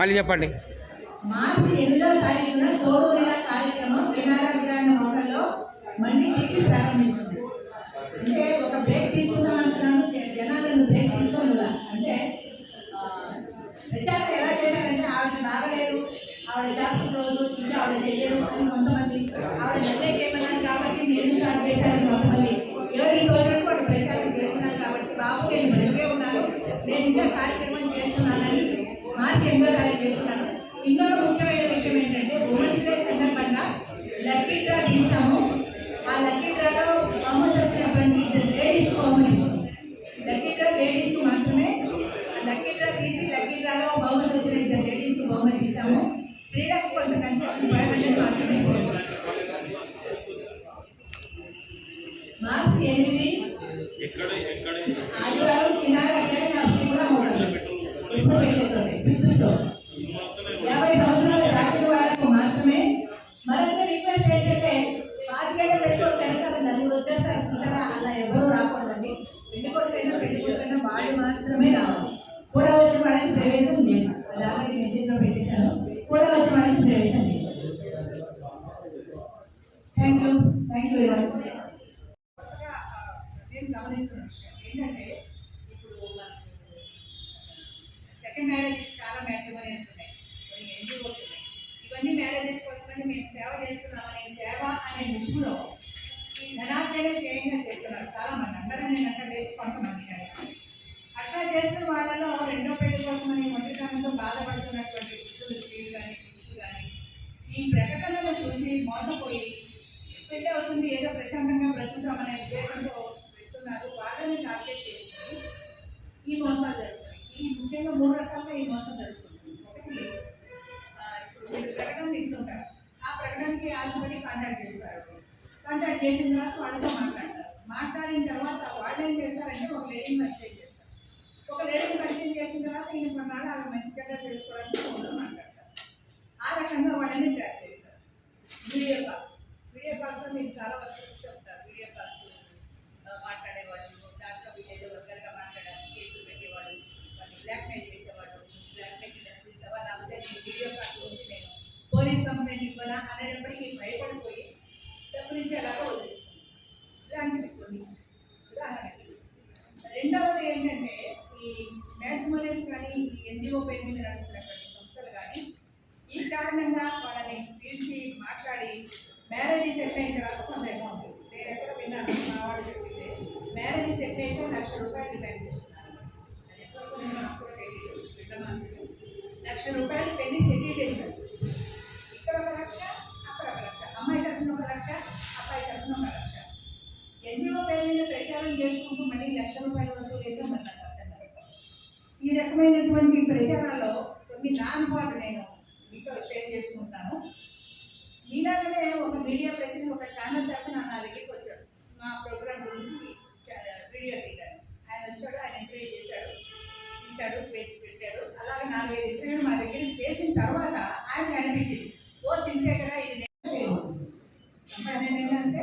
మళ్ళీ చెప్పండి. మార్చి 8వ తారీఖున తోడూరిన కార్యక్రమం కెనారా గ్రాండ్ హోటల్లో మళ్ళీ తిరిగి ప్రారంభిస్తుంది. అంటే ఒక బ్రేక్ తీసుకుందాం అంటున్నాను, జనాలను బ్రేక్ తీసుకోవాలి. అంటే ప్రచారం ఎలా చేశారంటే ఆవిడ బాగలేదు, ఆవిడ చాప్టర్ రోజు ఇంకా ఆవిడ చెయ్యరు అని కొంతమంది, ఆవిడ నిర్ణయం చేయమన్నారు కాబట్టి నేను స్టార్ట్ చేశాను కొంతమంది, ఎవరి రోజులకు వాళ్ళు ప్రచారం చేస్తున్నారు కాబట్టి బాబు నేను బ్రేకే ఉన్నాను, నేను ఇంకా కార్యక్రమం చేస్తున్నానని మార్చి 8వ తారీఖు చేస్తున్నాను. ఇంకొక ముఖ్యమైన విషయం ఏంటంటే ఉమెన్స్ డే సందర్భంగా లక్కీ డ్రా తీస్తాము. ఆ లక్కీ డ్రాలో బహుమతి వచ్చినటువంటి ఇద్దరు లేడీస్ బహుమతి, లక్కీ డ్రా లేడీస్కు మాత్రమే. లక్కీ డ్రా తీసి లక్కీ డ్రాలో బహుమతి వచ్చిన ఇద్దరు లేడీస్కు బహుమతి ఇస్తాము. స్త్రీలకు కొంత కన్సెషన్ 500 మాత్రమే. మార్చి 8 ఆదివారం కినారా గ్రాండ్ కూడా హోటల్ ఎప్పుడు పెట్టేస్తుంది విద్యుత్తో 50 సంవత్సరాల దాటిన వాళ్ళకు మాత్రమే. మరొక రిక్వెస్ట్ ఏంటంటే 5 పెట్టుకో వెనకాలండి, అది వచ్చేస్తారు చూసారా, అలా ఎవరూ రాకూడదండి. పెళ్లి కొడుకైనా పెళ్లి కొడుకైనా వాళ్ళు మాత్రమే రావాలి. కూడా వచ్చిన వాళ్ళకి ప్రవేశం లేదు, అది ఆల్రెడీ మెసేజ్లో పెట్టేశాను. కూడా వచ్చిన వాళ్ళకి ప్రవేశం లేదు. Thank you very much. నేను గమనిస్తున్న విషయం ఏంటంటే ఇప్పుడు సెకండ్ మ్యారేజ్ చాలా మ్యాట్రిమోనియల్స్ ఉన్నాయి, కొన్ని ఎన్జిఓస్ ఉన్నాయి. ఇవన్నీ మ్యారేజెస్ కోసమని మేము సేవ చేస్తున్నామని సేవ అనే విషయంలో ఈ ధనార్జనే చేయండి చేస్తున్నారు చాలా మంది. అందరూ నేను అట్లా లేదు, కొంతమంది కలిసి అట్లా చేసిన వాళ్ళలో రెండో పెళ్లి కోసమని ఒంటరితనంతో బాధపడుతున్నటువంటి వృద్ధులు, స్త్రీలు కానీ పురుషులు కానీ ఈ ప్రకటనలు చూసి మోసపోయి పెళ్లి అవుతుంది ఏదో ప్రశాంతంగా బ్రతుకుతామనే ఉద్దేశంతో పెడుతున్నారు. వాళ్ళని టార్గెట్ చేసుకుని ఈ మోసాలు జరుగుతాయి. ఈ ముఖ్యంగా 3 రకాలుగా ఈ మోసం జరుగుతుంది. ఒకటి, ఇప్పుడు మీరు ప్రకటన ఇస్తుంటారు, ఆ ప్రకటనకి ఆశపడి కాంటాక్ట్ చేస్తారు. కాంటాక్ట్ చేసిన తర్వాత వాళ్ళతో మాట్లాడతారు. మాట్లాడిన తర్వాత వాళ్ళు ఏం చేస్తారంటే ఒక లేడీని పరిచయం చేస్తారు. ఒక లేడీని పరిచయం చేసిన తర్వాత ఈయన కొన్నాళ్ళు ఆవిడ మంచి చెడ్డ తెలుసుకోవడానికి ఫోన్లో మాట్లాడతారు. ఆ రకంగా వాళ్ళని ట్రాక్ చేస్తారు. వీడియో కాల్స్లో మీరు చాలా వరకు చెప్తారు. వీడియో కాల్స్ మాట్లాడేవాళ్ళు, దాంట్లో విలేజ్ వర్కర్గా మాట్లాడడానికి కేసులు పెట్టేవాళ్ళు, వాళ్ళు బ్లాక్మెయిల్ చేసేవాళ్ళు, బ్లాక్మెయిల్ కనిపిస్తావా లేకపోతే నేను వీడియో కాల్ గురించి నేను పోలీస్ కంప్లైంట్ ఇవ్వనా అనేటప్పటికీ భయపడిపోయి డబ్బులు ఇచ్చేలాగా వదిలేస్తుంది. ఇలాంటివి కొన్ని ఉదాహరణకి. రెండవది ఏంటంటే ఈ మ్యాట్రిమోనియల్స్ కానీ ఈ ఎన్జిఓ పేరు మీద నడుస్తున్నటువంటి సంస్థలు కానీ ఈ కారణంగా వాళ్ళని పిలిచి మాట్లాడి మ్యారేజ్ సెటిల్ అయిన తర్వాత కొంత అమౌంట్, నేను ఎక్కడ విన్నాను, మా వాళ్ళు చెప్పింది మ్యారేజ్ సెటిల్ అయితే ₹1,00,000 డిమాండ్ చేస్తున్నారు. అది ఎంతవరకు నేను నాకు కూడా తెలియదు, విన్నాను. ₹1,00,000 పెళ్లి సెటిల్ చేశారు. ఇక్కడ 1,00,000, అక్కడ 1,00,000, అమ్మాయి తరఫున 1,00,000, అబ్బాయి తరఫున 1,00,000. ఎన్జిఓ పేరు మీద ప్రచారం చేసుకుంటూ మళ్ళీ ₹1,00,000 వసూలు చేస్తే మరి నాకు అర్థం కాదు. ఈ రకమైనటువంటి ప్రచారాల్లో కొన్ని నా అనుభవాలు నేను మీతో షేర్ చేసుకుంటాను. మీలాగనే ఒక మీడియా ప్రతినిధి ఒక ఛానల్ తరఫున నా దగ్గరికి వచ్చాడు, మా ప్రోగ్రామ్ గురించి వీడియో తీశాడు. ఆయన వచ్చాడు, ఆయన ఇంటర్వ్యూ చేశాడు, తీశాడు, పెట్టాడు. అలాగే 4-5 ఇంటర్వ్యూలు మా దగ్గర చేసిన తర్వాత ఆయన అనిపించింది, ఓ సింటే కదా ఇది అంటే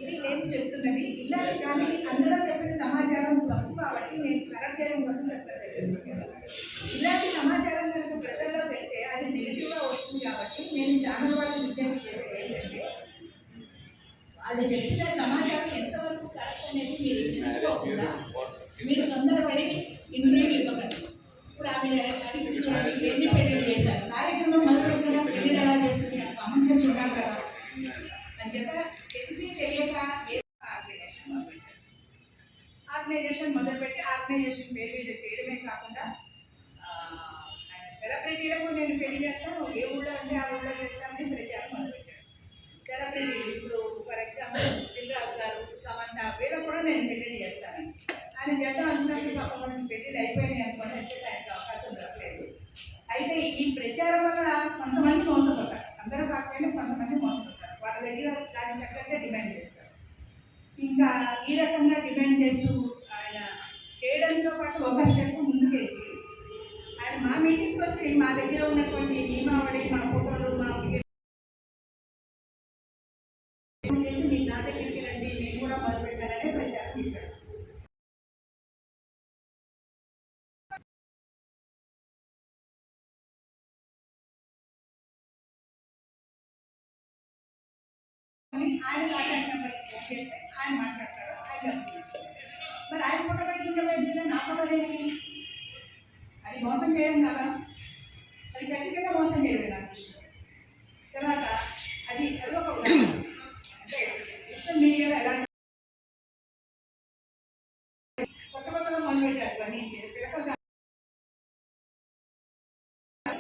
ఇది నేను చెప్తున్నది ఇలాంటి కానీ అందులో చెప్పిన సమాచారం తప్పు కాబట్టి నేను కరెక్ట్ చేయడం కోసం చెప్పలేదు. ఇలాంటి సమాచారం కనుక ప్రజల్లో పెడితే అది నెగిటివ్గా వస్తుంది కాబట్టి నేను ఛానల్ వాళ్ళని విజ్ఞప్తి చేసేది ఏంటంటే వాళ్ళు చెప్పిన సమాచారం ఎంతవరకు కరెక్ట్ అనేది మీరు తెలుసుకోకుండా మీరు తొందరపడి ఇంటర్వ్యూలు ఇవ్వకండి. ఇప్పుడు ఆమె అడిగి చూడండి, ఎన్ని పెళ్లి చేశారు, కార్యక్రమం మొదలుపెట్టిన పెళ్లి ఎలా చేస్తుంది అని కామన్ సెన్స్ ఉండాలి కదా అని చెప్ప తెలిసి తెలియక ఆర్గనైజేషన్ మొదలుపెట్టి ఆర్గనైజేషన్ పేరు మీద చేయడమే కాకుండా సెలబ్రిటీలకు నేను పెళ్లి చేస్తాను, ఏ ఊళ్ళో అంటే ఆ ఊళ్ళో చేస్తానని ప్రచారం మొదలుపెట్టాను. సెలబ్రిటీలు ఇప్పుడు ఫర్ ఎగ్జాంపుల్ దిల్రాజు గారు, సమంత, వీళ్ళకు కూడా నేను పెళ్లి చేస్తాను. ఆయన చేద్దాం అనుకున్నప్పుడు పాప మనం పెళ్లిళ్ళు అయిపోయినాయి అనుకోండి, అంటే ఆయనకు అవకాశం దొరకలేదు. అయితే ఈ ప్రచారం వల్ల కొంతమంది మోసపోతారు, అందరూ కాకపోయినా కొంతమంది మోసపోతారు. వాళ్ళ దగ్గర దానికి తగ్గట్టే డిమాండ్ చేస్తారు. ఇంకా ఈ రకంగా డిమాండ్ చేస్తూ ఆయన చేయడంతో పాటు ఒక స్టెప్ ముందుకేసి ఆయన మా మీటింగ్కి వచ్చి మా దగ్గర ఉన్నటువంటి నియమావళి, మా ఫోటోలు, మా చేసి మీరు నా దగ్గరికి రండి, నేను కూడా మొదలుపెట్టాననే ప్రచారం చేశాడు. పెట్టుకొని ఆయన కాంటాక్ట్ నెంబర్ ఫోన్ చేస్తే ఆయన మాట్లాడతారు, ఆయన మరి ఆయన ఫోటో పెట్టుకుంటే నా ఫోటో ఏంటి? అది మోసం చేయడం కదా, అది ఖచ్చితంగా మోసం చేయడం నా దృష్టిలో. తర్వాత అది ఒక అంటే సోషల్ మీడియాలో ఎలా కొత్త కొత్తగా మొదలుపెట్టారు ఇవన్నీ.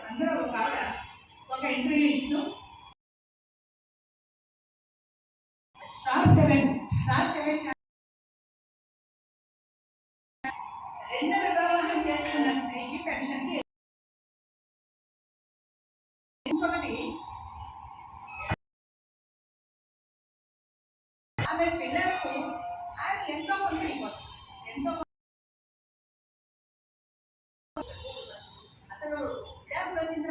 అందులో ఒక ఆవిడ ఒక ఇంటర్వ్యూ ఇస్తూ స్టార్ 7 రెండో వివాహం చేసుకున్న స్త్రీకి పెన్షన్, ఇంకొకటి ఆమె పిల్లలకు ఆయన ఎంతో కొంత ఇవ్వచ్చు, ఎంతో అసలు విడాకులు వచ్చిన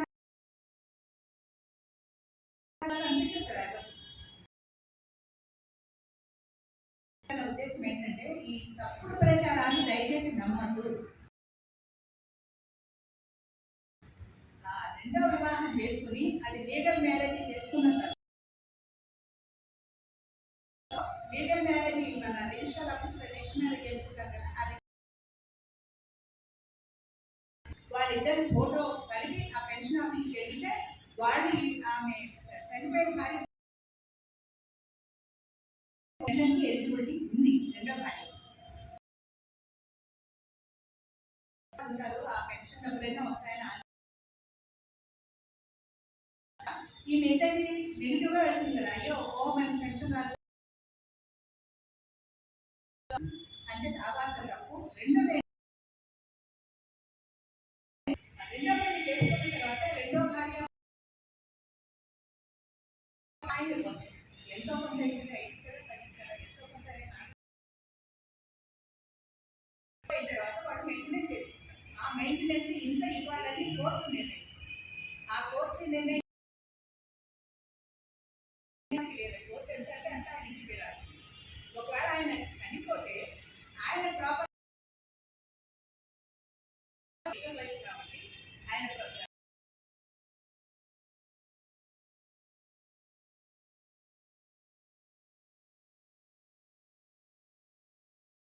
అనిపిస్తుంది కదా. ఉద్దేశం ఏంటంటే ఈ తప్పుడు ప్రచారాన్ని దయచేసి నమ్మద్దు. రెండో వివాహం చేసుకుని అది లీగల్ మ్యారేజ్ చేసుకున్న లీగల్ మ్యారేజ్ మన రిజిస్టర్ ఆఫీస్లో రిజిస్టర్ మ్యారేజ్ చేసుకుంటారు కదా, అది వాళ్ళిద్దరి ఫోటో కలిపి ఆ పెన్షన్ ఆఫీస్కి వెళ్తే వాళ్ళు ఆమె చనిపోయిన భార్య పెన్షన్కి ఎలిజిబిలిటీ ఉంది. రెండో భార్య ఉంటారు, ఆ పెన్షన్ డబ్బులైనా వస్తాయని ఈ మెసేజ్ నెగిటివ్గా వెళ్తుంది కదా, అయ్యో మనకి పెన్షన్ రాదు అంటే ఆ వార్త తప్పు. రెండో పెళ్లి చేసుకున్న తర్వాత రెండో భార్య ఆయన ఎంతో కొంత ఎంతో కొంత తర్వాత వాడు మెయింటెనెన్స్ చేసుకుంటారు. ఆ మెయింటెనెన్స్ ఇంత ఇవ్వాలని కోర్టు నిర్ణయించింది. ఆ కోర్టు నిర్ణయం కోర్టు ఎంత అంటే అంత ఆయన ఇచ్చి ఒకవేళ ఆయన చనిపోతే ఆయన ప్రాపర్